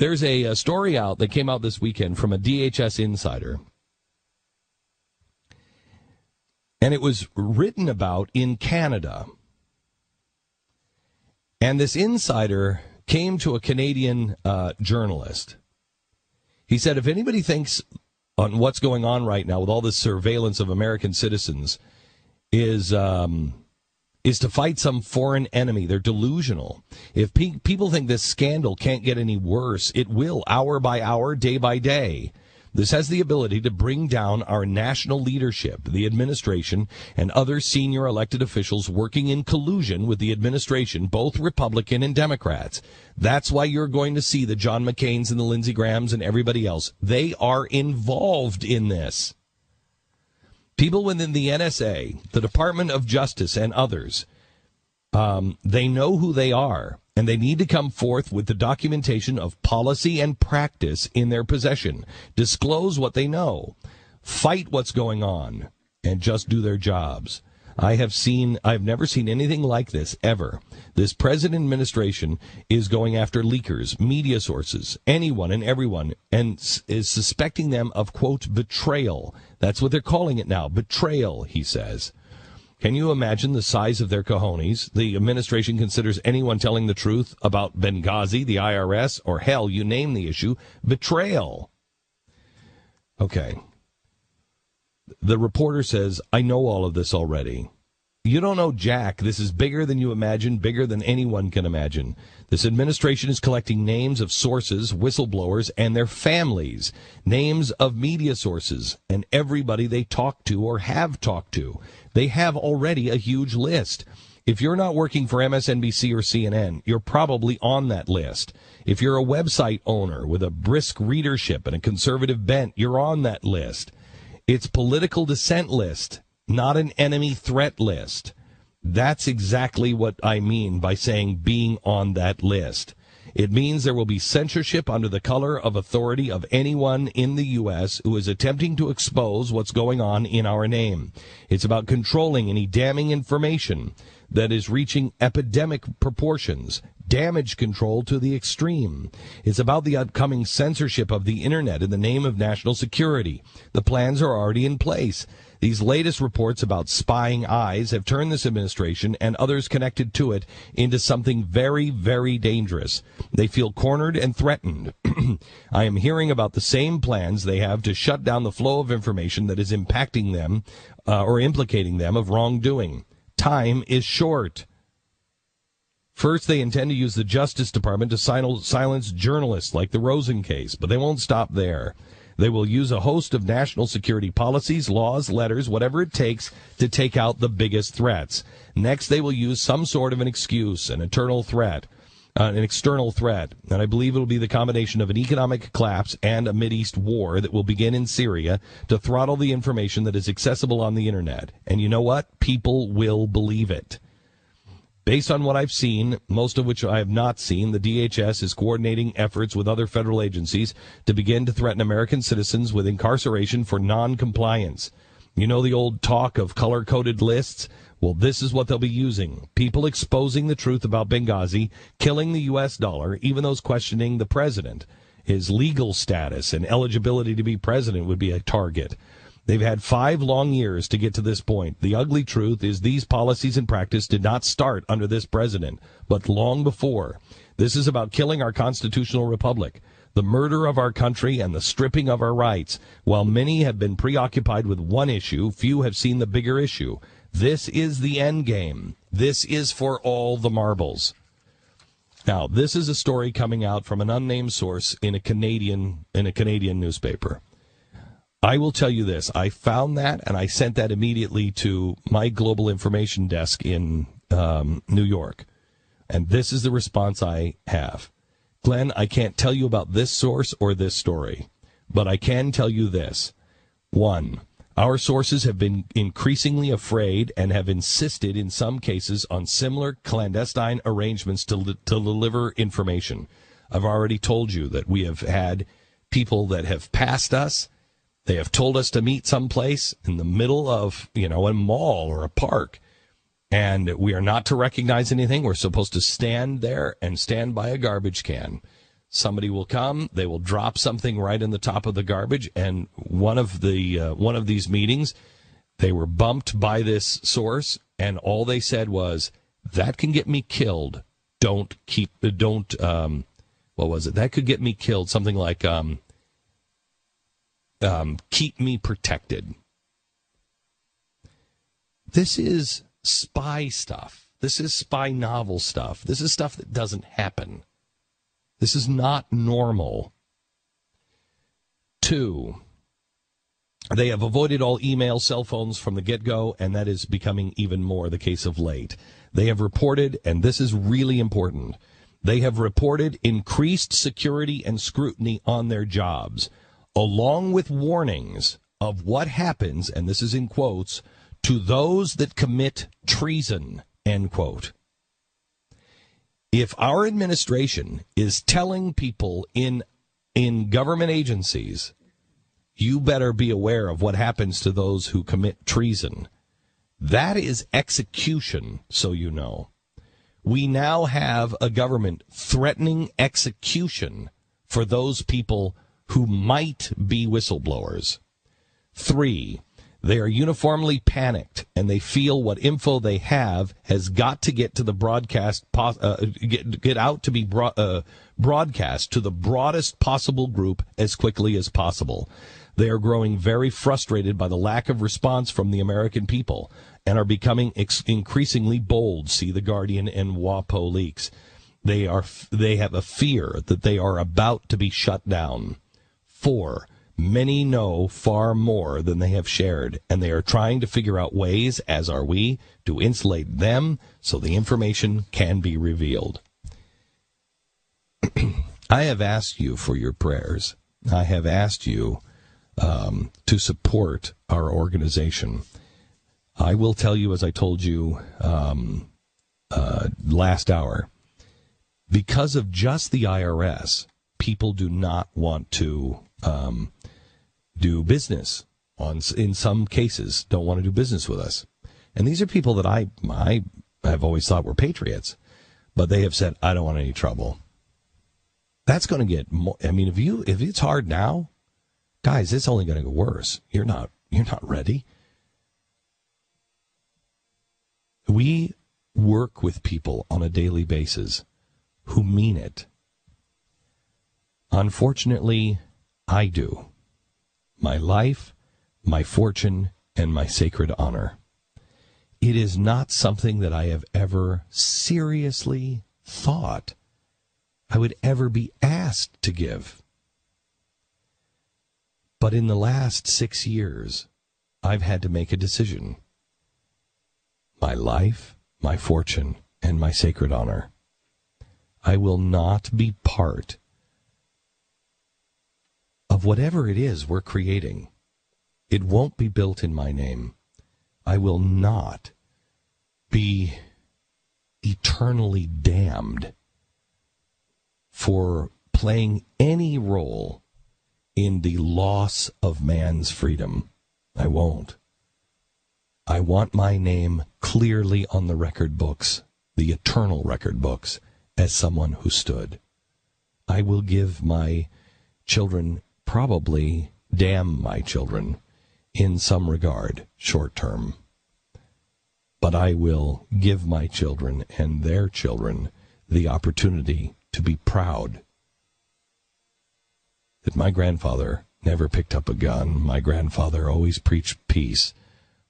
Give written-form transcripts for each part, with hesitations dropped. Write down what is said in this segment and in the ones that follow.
There's a story out that came out this weekend from a DHS insider. And it was written about in Canada. And this insider came to a Canadian journalist. He said, if anybody thinks on what's going on right now with all this surveillance of American citizens is to fight some foreign enemy, they're delusional. If people think this scandal can't get any worse, it will, hour by hour, day by day. This has the ability to bring down our national leadership, the administration, and other senior elected officials working in collusion with the administration, both Republican and Democrats. That's why you're going to see the John McCains and the Lindsey Grahams and everybody else. They are involved in this. People within the NSA, the Department of Justice, and others, they know who they are. And they need to come forth with the documentation of policy and practice in their possession. Disclose what they know. Fight what's going on. And just do their jobs. I've never seen anything like this, ever. This president administration is going after leakers, media sources, anyone and everyone, and is suspecting them of, quote, betrayal. That's what they're calling it now, betrayal, he says. Can you imagine the size of their cojones? The administration considers anyone telling the truth about Benghazi, the IRS, or hell, you name the issue, betrayal. Okay. The reporter says, I know all of this already. You don't know jack. This is bigger than you imagine, bigger than anyone can imagine. This administration is collecting names of sources, whistleblowers, and their families, names of media sources, and everybody they talk to or have talked to. They have already a huge list. If you're not working for MSNBC or CNN, you're probably on that list. If you're a website owner with a brisk readership and a conservative bent, you're on that list. It's political dissent list, not an enemy threat list. That's exactly what I mean by saying being on that list. It means there will be censorship under the color of authority of anyone in the U.S. who is attempting to expose what's going on in our name. It's about controlling any damning information that is reaching epidemic proportions, damage control to the extreme. It's about the upcoming censorship of the Internet in the name of national security. The plans are already in place. These latest reports about spying eyes have turned this administration and others connected to it into something very, very dangerous. They feel cornered and threatened. I am hearing about the same plans they have to shut down the flow of information that is impacting them or implicating them of wrongdoing. Time is short. First, they intend to use the Justice Department to silence journalists like the Rosen case, but they won't stop there. They will use a host of national security policies, laws, letters, whatever it takes to take out the biggest threats. Next, they will use some sort of an excuse, an external threat. And I believe it will be the combination of an economic collapse and a Mideast war that will begin in Syria to throttle the information that is accessible on the Internet. And you know what? People will believe it. Based on what I've seen, most of which I have not seen, the DHS is coordinating efforts with other federal agencies to begin to threaten American citizens with incarceration for non-compliance. You know the old talk of color-coded lists? Well, this is what they'll be using. People exposing the truth about Benghazi, killing the U.S. dollar, even those questioning the president. His legal status and eligibility to be president would be a target. They've had 5 long years to get to this point. The ugly truth is these policies and practice did not start under this president, but long before. This is about killing our constitutional republic, the murder of our country, and the stripping of our rights. While many have been preoccupied with one issue, few have seen the bigger issue. This is the end game. This is for all the marbles. Now, this is a story coming out from an unnamed source in a Canadian newspaper. I will tell you this. I found that, and I sent that immediately to my global information desk in New York. And this is the response I have. Glenn, I can't tell you about this source or this story, but I can tell you this. 1, our sources have been increasingly afraid and have insisted in some cases on similar clandestine arrangements to deliver information. I've already told you that we have had people that have passed us. They have told us to meet someplace in the middle of, a mall or a park. And we are not to recognize anything. We're supposed to stand there and stand by a garbage can. Somebody will come, they will drop something right in the top of the garbage, and one of these meetings, they were bumped by this source, and all they said was, that can get me killed. What was it? That could get me killed. Something like, keep me protected. This is spy stuff. This is spy novel stuff. This is stuff that doesn't happen. This is not normal. 2, they have avoided all email, cell phones from the get-go, and that is becoming even more the case of late. They have reported, and this is really important, they have reported increased security and scrutiny on their jobs, along with warnings of what happens, and this is in quotes, to those that commit treason, end quote. If our administration is telling people in government agencies, you better be aware of what happens to those who commit treason, that is execution, so you know. We now have a government threatening execution for those people who might be whistleblowers. 3, they are uniformly panicked, and they feel what info they have has got to get to the broadcast, get out to be broadcast to the broadest possible group as quickly as possible. They are growing very frustrated by the lack of response from the American people and are becoming increasingly bold. See The Guardian and WAPO leaks. They have a fear that they are about to be shut down. 4, many know far more than they have shared, and they are trying to figure out ways, as are we, to insulate them so the information can be revealed. I have asked you for your prayers. I have asked you to support our organization. I will tell you, as I told you last hour, because of just the IRS, people do not want to do business. In some cases, don't want to do business with us. And these are people that I have always thought were patriots, but they have said, I don't want any trouble. That's going to get more. I mean, if it's hard now, guys, it's only going to go worse. You're not ready. We work with people on a daily basis who mean it. Unfortunately, I do. My life, my fortune, and my sacred honor. It is not something that I have ever seriously thought I would ever be asked to give. But in the last 6 years, I've had to make a decision. My life, my fortune, and my sacred honor. I will not be part of whatever it is we're creating. It won't be built in my name. I will not be eternally damned for playing any role in the loss of man's freedom. I won't. I want my name clearly on the record books, the eternal record books, as someone who stood. I will give my children, probably damn my children, in some regard, short term. But I will give my children and their children the opportunity to be proud that my grandfather never picked up a gun. My grandfather always preached peace.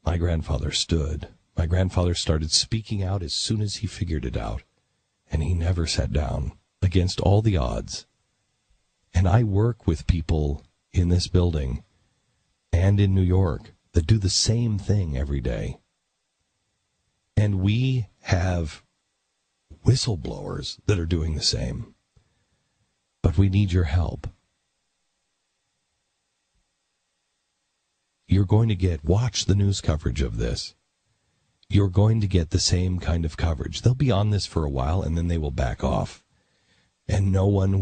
My grandfather stood. My grandfather started speaking out as soon as he figured it out. And he never sat down against all the odds. And I work with people in this building and in New York that do the same thing every day. And we have whistleblowers that are doing the same. But we need your help. You're going to watch the news coverage of this. You're going to get the same kind of coverage. They'll be on this for a while, and then they will back off. And no one's